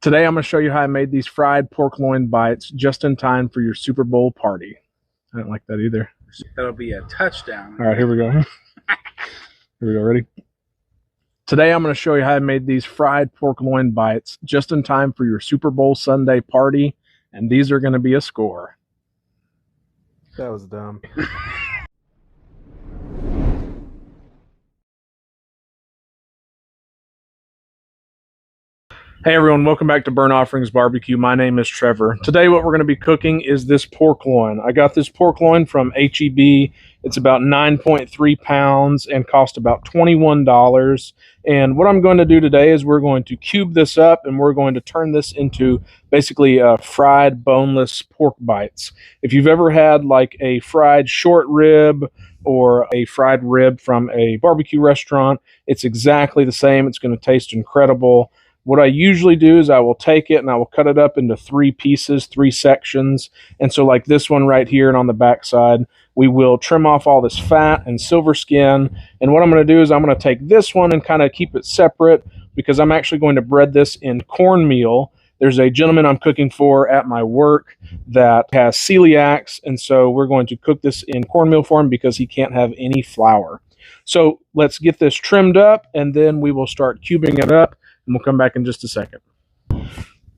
Today I'm going to show you how I made these fried pork loin bites just in time for your Super Bowl party. I didn't like that either. That'll be a touchdown. All right, here we go. Here we go, ready? Today I'm going to show you how I made these fried pork loin bites just in time for your Super Bowl Sunday party, and these are going to be a score. That was dumb. Hey everyone, welcome back to Burnt Offerings Barbecue. My name is Trevor. Today what we're going to be cooking is this pork loin. I got this pork loin from HEB. It's about 9.3 pounds and cost about $21. And what I'm going to do today is we're going to cube this up and we're going to turn this into basically fried boneless pork bites. If you've ever had like a fried short rib or a fried rib from a barbecue restaurant, it's exactly the same. It's going to taste incredible. What I usually do is I will take it and I will cut it up into 3 pieces, 3 sections. And so like this one right here and on the back side, we will trim off all this fat and silver skin. And what I'm going to do is I'm going to take this one and kind of keep it separate because I'm actually going to bread this in cornmeal. There's a gentleman I'm cooking for at my work that has celiacs. And so we're going to cook this in cornmeal for him because he can't have any flour. So let's get this trimmed up and then we will start cubing it up. And we'll come back in just a second.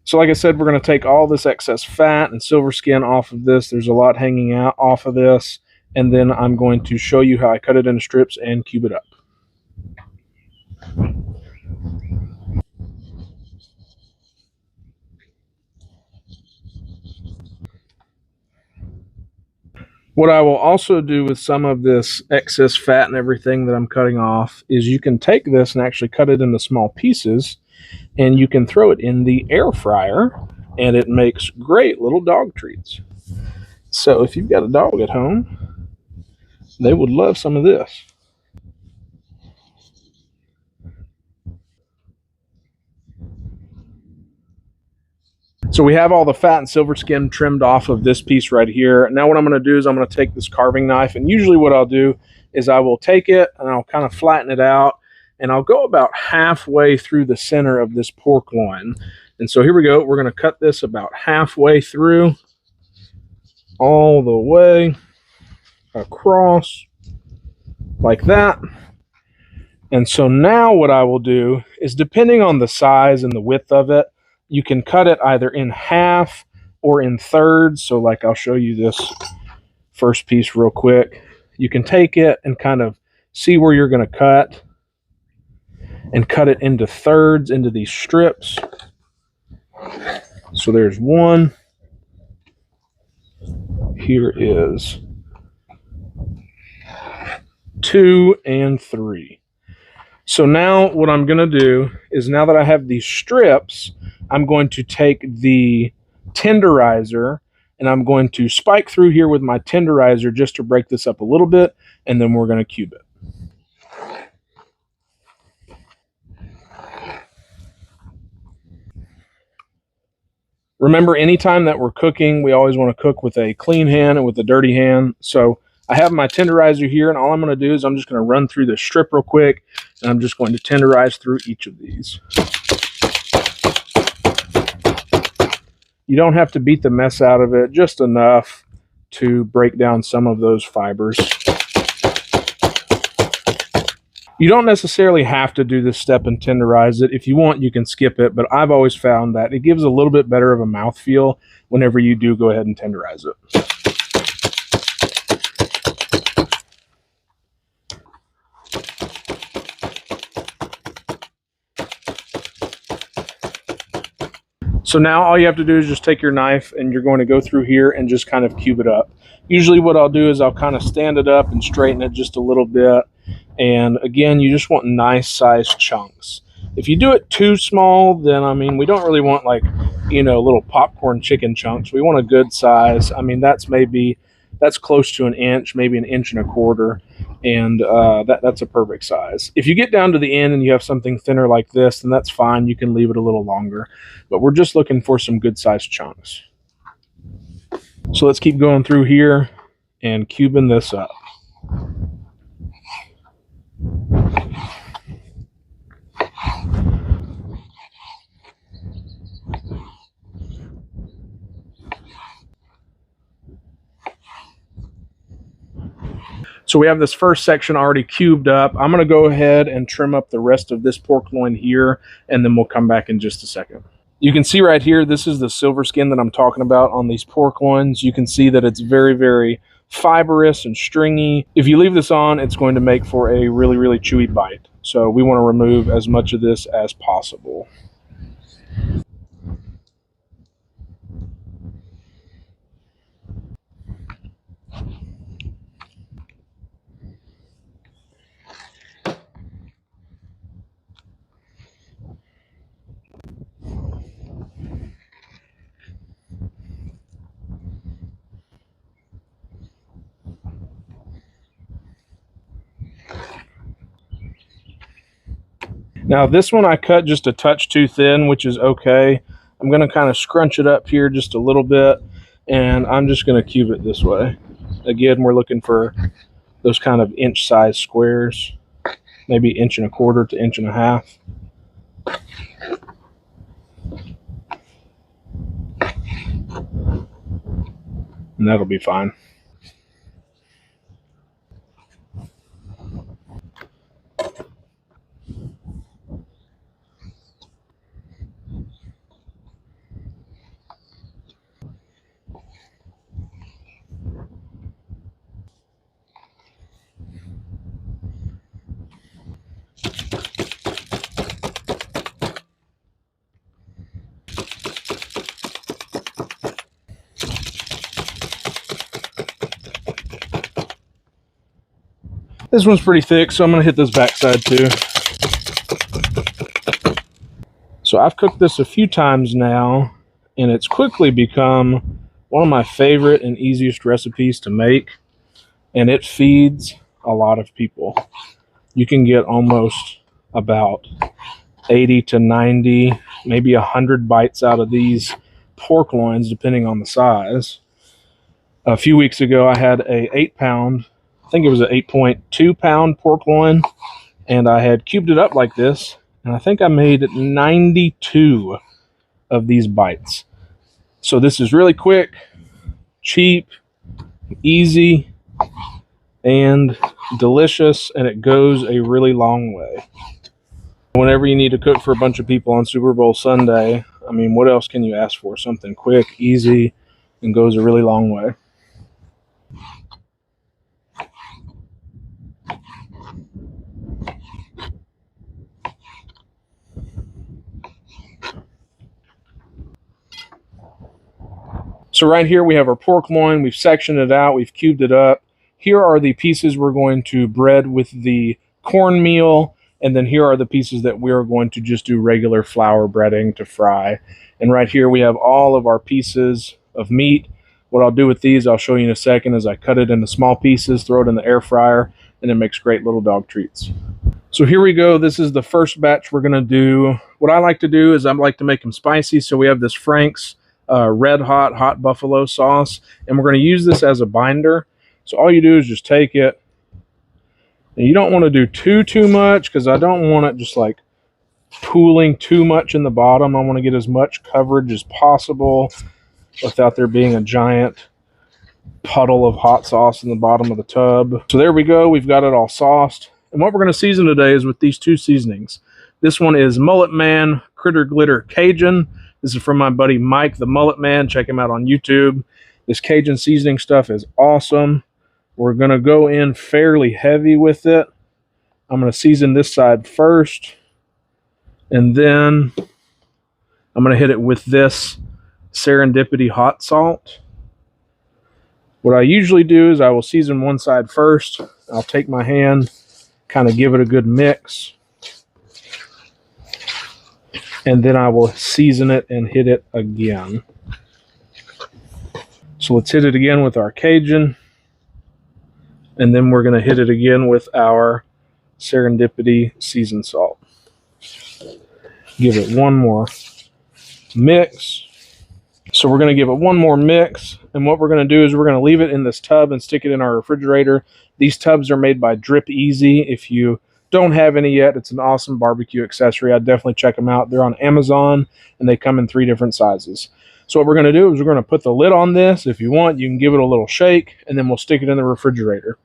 So like I said, we're going to take all this excess fat and silver skin off of this. There's a lot hanging out off of this. And then I'm going to show you how I cut it into strips and cube it up. What I will also do with some of this excess fat and everything that I'm cutting off is you can take this and actually cut it into small pieces and you can throw it in the air fryer and it makes great little dog treats. So if you've got a dog at home, they would love some of this. So we have all the fat and silver skin trimmed off of this piece right here. Now what I'm going to do is I'm going to take this carving knife, and usually what I'll do is I will take it and I'll kind of flatten it out and I'll go about halfway through the center of this pork loin. And so here we go. We're going to cut this about halfway through, all the way across like that. And so now what I will do is, depending on the size and the width of it, you can cut it either in half or in thirds. So like I'll show you this first piece real quick. You can take it and kind of see where you're going to cut and cut it into thirds, into these strips. So there's 1. Here is 2 and 3. So now what I'm going to do is, now that I have these strips, I'm going to take the tenderizer and I'm going to spike through here with my tenderizer just to break this up a little bit, and then we're going to cube it. Remember, anytime that we're cooking, we always want to cook with a clean hand and with a dirty hand. So I have my tenderizer here, and all I'm going to do is I'm just going to run through this strip real quick, and I'm just going to tenderize through each of these. You don't have to beat the mess out of it, just enough to break down some of those fibers. You don't necessarily have to do this step and tenderize it. If you want, you can skip it, but I've always found that it gives a little bit better of a mouthfeel whenever you do go ahead and tenderize it. So now all you have to do is just take your knife and you're going to go through here and just kind of cube it up. Usually what I'll do is I'll kind of stand it up and straighten it just a little bit. And again, you just want nice sized chunks. If you do it too small, then I mean, we don't really want like, you know, little popcorn chicken chunks. We want a good size. I mean, that's close to 1 inch, maybe 1.25 inches. And that's a perfect size. If you get down to the end and you have something thinner like this, then that's fine. You can leave it a little longer. But we're just looking for some good sized chunks. So let's keep going through here and cubing this up. So we have this first section already cubed up. I'm going to go ahead and trim up the rest of this pork loin here, and then we'll come back in just a second. You can see right here, this is the silver skin that I'm talking about on these pork loins. You can see that it's very, very fibrous and stringy. If you leave this on, it's going to make for a really, really chewy bite. So we want to remove as much of this as possible. Now this one I cut just a touch too thin, which is okay. I'm going to kind of scrunch it up here just a little bit, and I'm just going to cube it this way. Again, we're looking for those kind of inch size squares, maybe 1.25 inches to 1.5 inches. And that'll be fine. This one's pretty thick, so I'm going to hit this backside too. So I've cooked this a few times now, and it's quickly become one of my favorite and easiest recipes to make, and it feeds a lot of people. You can get almost about 80 to 90, maybe 100 bites out of these pork loins, depending on the size. A few weeks ago, I had a 8-pound, I think it was an 8.2-pound pork loin, and I had cubed it up like this, and I think I made 92 of these bites. So this is really quick, cheap, easy, and delicious, and it goes a really long way. Whenever you need to cook for a bunch of people on Super Bowl Sunday, I mean, what else can you ask for? Something quick, easy, and goes a really long way. So right here we have our pork loin. We've sectioned it out. We've cubed it up. Here are the pieces we're going to bread with the cornmeal. And then here are the pieces that we are going to just do regular flour breading to fry. And right here we have all of our pieces of meat. What I'll do with these, I'll show you in a second, is I cut it into small pieces, throw it in the air fryer, and it makes great little dog treats. So here we go. This is the first batch we're going to do. What I like to do is I like to make them spicy. So we have this Frank's red hot buffalo sauce, and we're going to use this as a binder. So all you do is just take it, and you don't want to do too much, because I don't want it just like pooling too much in the bottom. I want to get as much coverage as possible without there being a giant puddle of hot sauce in the bottom of the tub. So there we go. We've got it all sauced. And what we're going to season today is with these two seasonings. This one is Mullet Man Critter Glitter Cajun. This is from my buddy Mike, the Mullet Man. Check him out on YouTube. This Cajun seasoning stuff is awesome. We're going to go in fairly heavy with it. I'm going to season this side first, and then I'm going to hit it with this Serendipity hot salt. What I usually do is I will season one side first. I'll take my hand, kind of give it a good mix, and then I will season it and hit it again. So let's hit it again with our Cajun, and then we're going to hit it again with our Serendipity seasoned salt. Give it one more mix. So we're going to give it one more mix, and what we're going to do is we're going to leave it in this tub and stick it in our refrigerator. These tubs are made by Drip Easy. If you don't have any yet, it's an awesome barbecue accessory. I'd definitely check them out. They're on Amazon, and they come in 3 different sizes. So what we're going to do is we're going to put the lid on this. If you want, you can give it a little shake, and then we'll stick it in the refrigerator.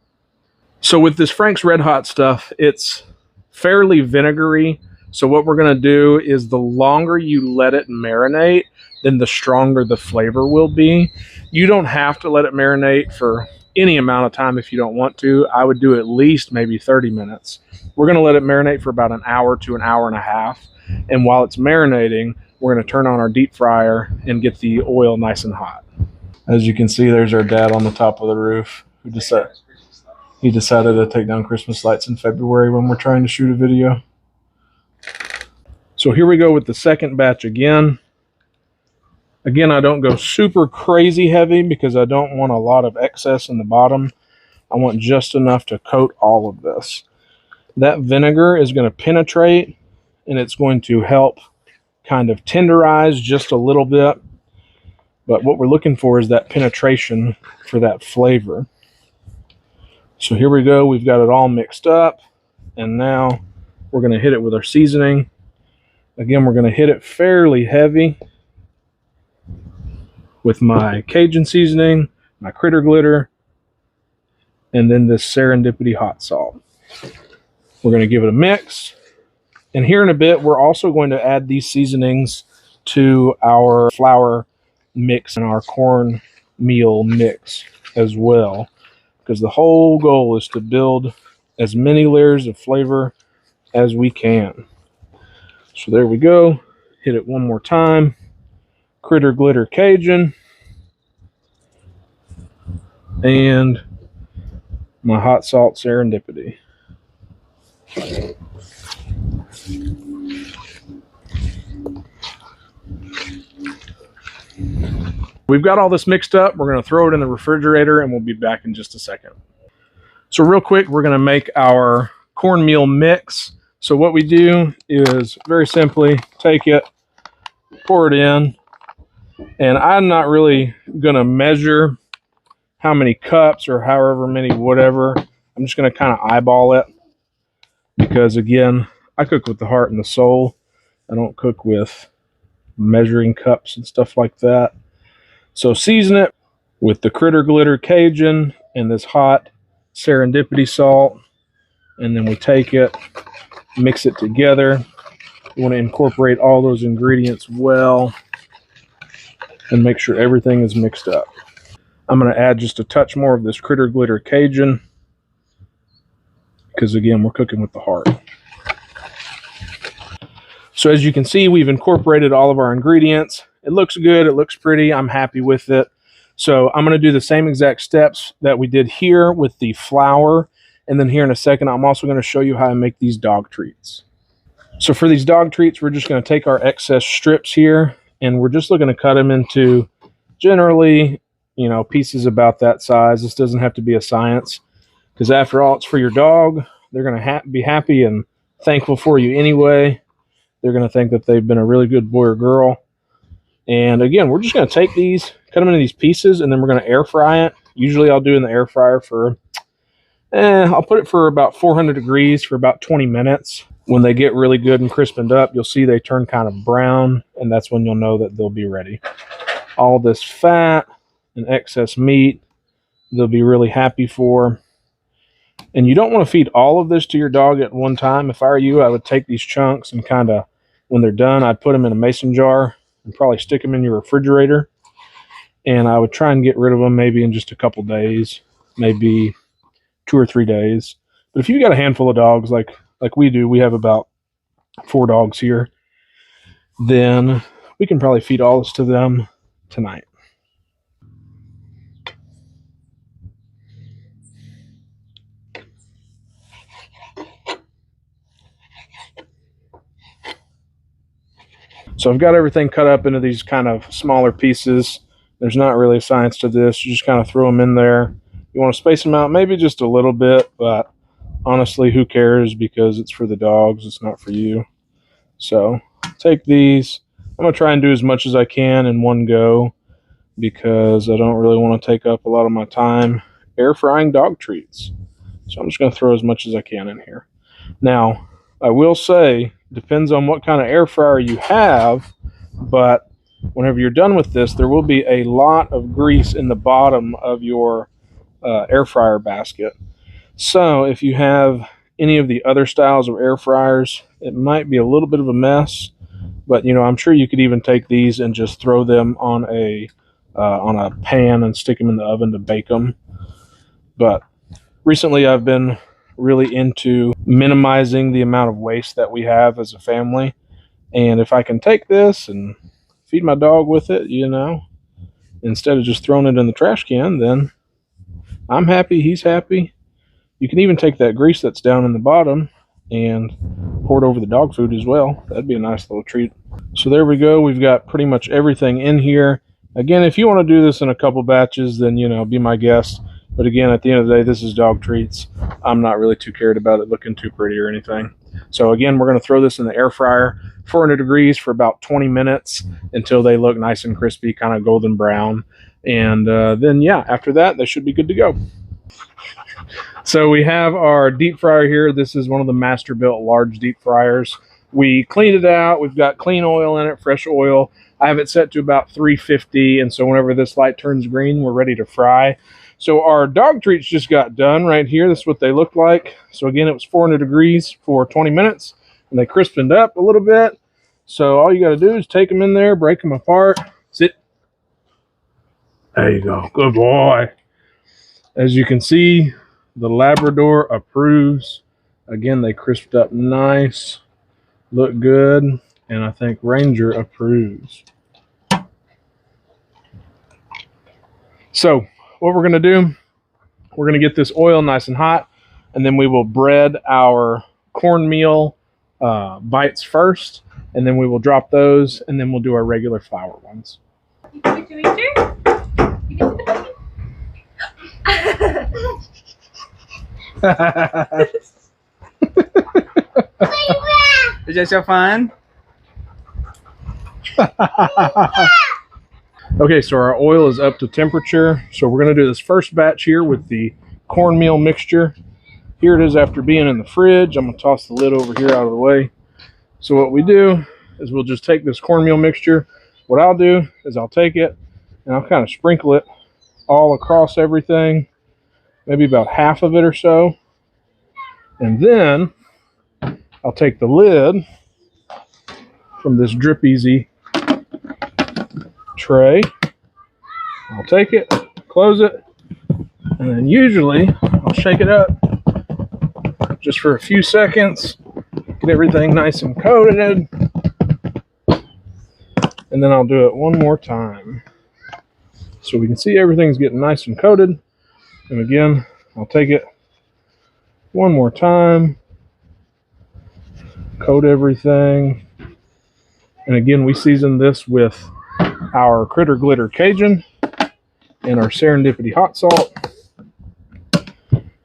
So with this Frank's Red Hot stuff, it's fairly vinegary. So what we're going to do is the longer you let it marinate, then the stronger the flavor will be. You don't have to let it marinate for any amount of time if you don't want to. I would do at least maybe 30 minutes. We're going to let it marinate for about an hour to an hour and a half. And while it's marinating, we're going to turn on our deep fryer and get the oil nice and hot. As you can see, there's our dad on the top of the roof who he decided to take down Christmas lights in February when we're trying to shoot a video. So here we go with the second batch again. Again, I don't go super crazy heavy because I don't want a lot of excess in the bottom. I want just enough to coat all of this. That vinegar is going to penetrate and it's going to help kind of tenderize just a little bit. But what we're looking for is that penetration for that flavor. So here we go. We've got it all mixed up. And now we're going to hit it with our seasoning. Again, we're going to hit it fairly heavy with my Cajun seasoning, my critter glitter, and then this serendipity hot salt. We're going to give it a mix. And here in a bit, we're also going to add these seasonings to our flour mix and our cornmeal mix as well, because the whole goal is to build as many layers of flavor as we can. So there we go. Hit it one more time. Critter glitter Cajun. And my hot salt serendipity. We've got all this mixed up. We're going to throw it in the refrigerator and we'll be back in just a second. So real quick, we're going to make our cornmeal mix. So what we do is very simply take it, pour it in, and I'm not really going to measure how many cups or however many whatever. I'm just going to kind of eyeball it because, again, I cook with the heart and the soul. I don't cook with measuring cups and stuff like that. So season it with the critter glitter Cajun and this hot serendipity salt, and then we take it, mix it together. You want to incorporate all those ingredients well and make sure everything is mixed up. I'm going to add just a touch more of this critter glitter Cajun because, again, we're cooking with the heart. So as you can see, we've incorporated all of our ingredients. It looks good. It looks pretty. I'm happy with it. So I'm going to do the same exact steps that we did here with the flour. And then here in a second, I'm also going to show you how to make these dog treats. So for these dog treats, we're just going to take our excess strips here and we're just looking to cut them into generally, pieces about that size. This doesn't have to be a science because after all, it's for your dog. They're going to be happy and thankful for you anyway. They're going to think that they've been a really good boy or girl. And again, we're just going to take these, cut them into these pieces, and then we're going to air fry it. Usually I'll do in the air fryer for, I'll put it for about 400 degrees for about 20 minutes. When they get really good and crispened up, you'll see they turn kind of brown, and that's when you'll know that they'll be ready. All this fat and excess meat, they'll be really happy for. And you don't want to feed all of this to your dog at one time. If I were you, I would take these chunks and kind of, when they're done, I'd put them in a mason jar and probably stick them in your refrigerator. And I would try and get rid of them maybe in just a couple days, maybe 2 or 3 days. But if you got a handful of dogs like we do, we have about 4 dogs here, then we can probably feed all this to them tonight. So I've got everything cut up into these kind of smaller pieces. There's not really a science to this. You just kind of throw them in there. You want to space them out maybe just a little bit, but honestly, who cares, because it's for the dogs. It's not for you. So take these. I'm going to try and do as much as I can in one go because I don't really want to take up a lot of my time air frying dog treats. So I'm just going to throw as much as I can in here. Now, I will say, depends on what kind of air fryer you have, but whenever you're done with this, there will be a lot of grease in the bottom of your air fryer basket. So if you have any of the other styles of air fryers, it might be a little bit of a mess, but you know, I'm sure you could even take these and just throw them on a pan and stick them in the oven to bake them. But recently I've been really into minimizing the amount of waste that we have as a family. And if I can take this and feed my dog with it, you know, instead of just throwing it in the trash can, then I'm happy, he's happy. You can even take that grease that's down in the bottom and pour it over the dog food as well. That'd be a nice little treat. So there we go. We've got pretty much everything in here. Again, if you want to do this in a couple batches, then, you know, be my guest. But again, at the end of the day, this is dog treats. I'm not really too cared about it looking too pretty or anything. So again, we're going to throw this in the air fryer, 400 degrees for about 20 minutes until they look nice and crispy, kind of golden brown. And then, yeah, after that, they should be good to go. So we have our deep fryer here. This is one of the Masterbuilt large deep fryers. We cleaned it out. We've got clean oil in it, fresh oil. I have it set to about 350, and so whenever this light turns green, we're ready to fry. So our dog treats just got done right here. This is what they look like. So again, it was 400 degrees for 20 minutes, and they crispened up a little bit. So all you got to do is take them in there, break them apart. Sit. There you go. Good boy. As you can see, the Labrador approves. Again, they crisped up nice, look good, and I think Ranger approves. So what we're going to do, we're going to get this oil nice and hot, and then we will bread our cornmeal bites first, and then we will drop those, and then we'll do our regular flour ones. Is that so fun? Okay, so our oil is up to temperature. So we're going to do this first batch here with the cornmeal mixture. Here it is after being in the fridge. I'm going to toss the lid over here out of the way. So what we do is we'll just take this cornmeal mixture. What I'll do is I'll take it and I'll kind of sprinkle it all across everything, maybe about half of it or so. And then I'll take the lid from this Drip Easy tray. I'll take it, close it, and then usually I'll shake it up just for a few seconds, get everything nice and coated, and then I'll do it one more time so we can see everything's getting nice and coated. And again, I'll take it one more time, coat everything, and again we season this with our Critter Glitter Cajun and our Serendipity hot salt.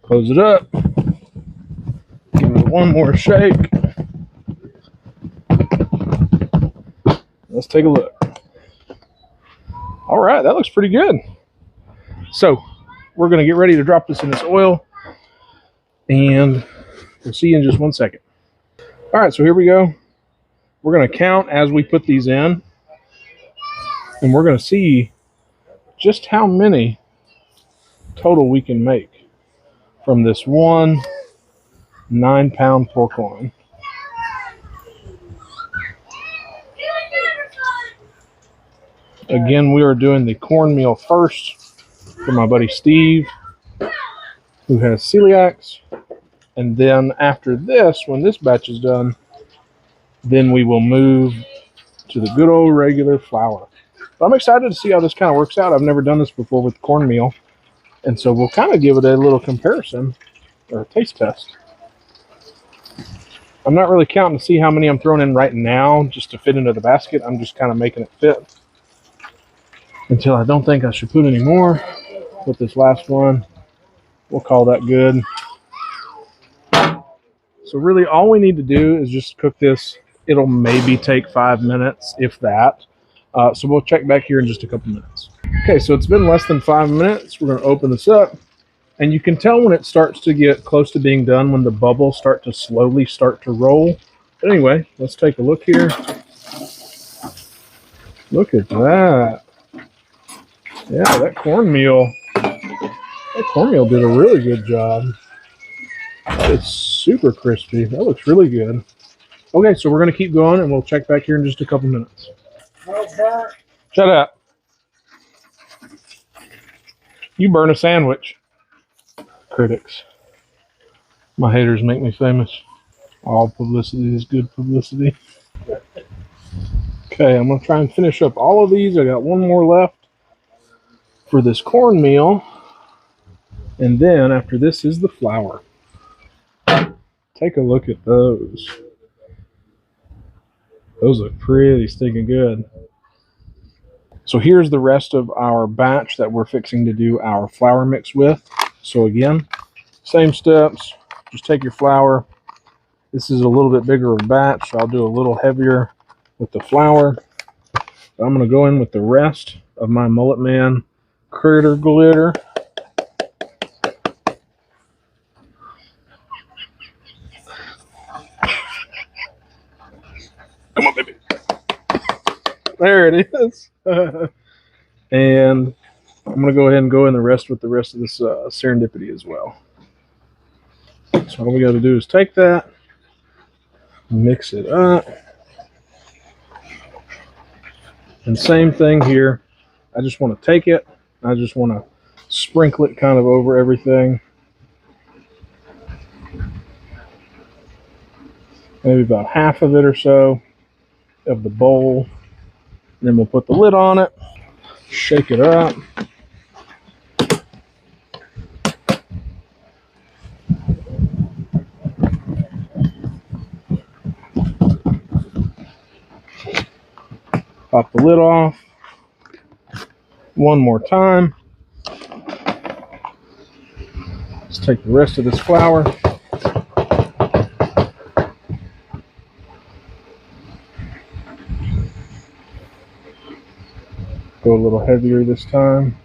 Close it up, give it one more shake. Let's take a look. All right, that looks pretty good. So we're going to get ready to drop this in this oil, and we'll see you in just 1 second. All right, so here we go. We're going to count as we put these in, and we're going to see just how many total we can make from this one 9-pound pork loin. Again, we are doing the cornmeal first for my buddy Steve, who has celiacs. And then after this, when this batch is done, then we will move to the good old regular flour. But I'm excited to see how this kind of works out. I've never done this before with cornmeal. And so we'll kind of give it a little comparison or a taste test. I'm not really counting to see how many I'm throwing in right now just to fit into the basket. I'm just kind of making it fit until I don't think I should put any more. With this last one, we'll call that good. So really all we need to do is just cook this. It'll maybe take 5 minutes, if that. So we'll check back here in just a couple minutes. Okay, so it's been less than 5 minutes. We're going to open this up. And you can tell when it starts to get close to being done, when the bubbles start to slowly start to roll. But anyway, let's take a look here. Look at that. Yeah, that cornmeal did a really good job. It's super crispy. That looks really good. Okay, so we're going to keep going, and we'll check back here in just a couple minutes. Shut up. You burn a sandwich. Critics. My haters make me famous. All publicity is good publicity. Okay, I'm going to try and finish up all of these. I got one more left for this cornmeal. And then after this is the flour. Take a look at those. Those look pretty stinking good. So here's the rest of our batch that we're fixing to do our flour mix with. So again, same steps. Just take your flour. This is a little bit bigger of a batch, so I'll do a little heavier with the flour. I'm going to go in with the rest of my Mullet Man critter glitter. Come on, baby. There it is. And I'm going to go ahead and go in the rest with the rest of this serendipity as well. So all we got to do is take that, mix it up. And same thing here. I just want to take it. I just want to sprinkle it kind of over everything. Maybe about half of it or so of the bowl. And then we'll put the lid on it, shake it up. Pop the lid off. One more time. Let's take the rest of this flour. Go a little heavier this time.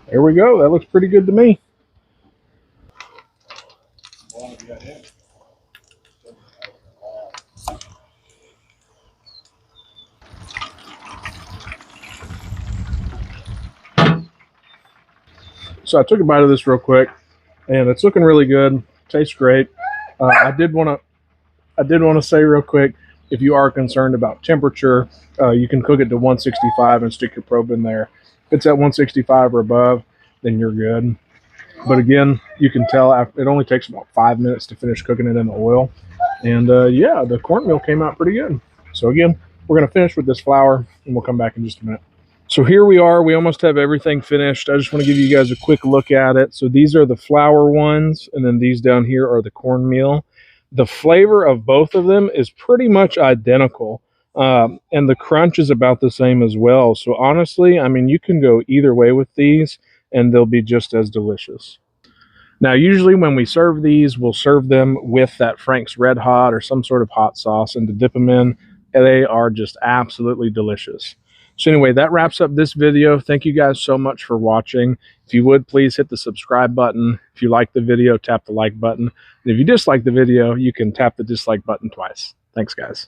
There we go. That looks pretty good to me. So I took a bite of this real quick, and it's looking really good. Tastes great. I did want to say real quick, if you are concerned about temperature, you can cook it to 165 and stick your probe in there. If it's at 165 or above, then you're good. But again, you can tell it only takes about 5 minutes to finish cooking it in the oil. And yeah, the cornmeal came out pretty good. So again, we're going to finish with this flour, and we'll come back in just a minute. So here we are. We almost have everything finished. I just want to give you guys a quick look at it. So these are the flour ones, and then these down here are the cornmeal. The flavor of both of them is pretty much identical, and the crunch is about the same as well. So honestly, I mean, you can go either way with these, and they'll be just as delicious. Now, usually when we serve these, we'll serve them with that Frank's Red Hot or some sort of hot sauce, and to dip them in, and they are just absolutely delicious. So anyway, that wraps up this video. Thank you guys so much for watching. If you would, please hit the subscribe button. If you like the video, tap the like button. And if you dislike the video, you can tap the dislike button twice. Thanks, guys.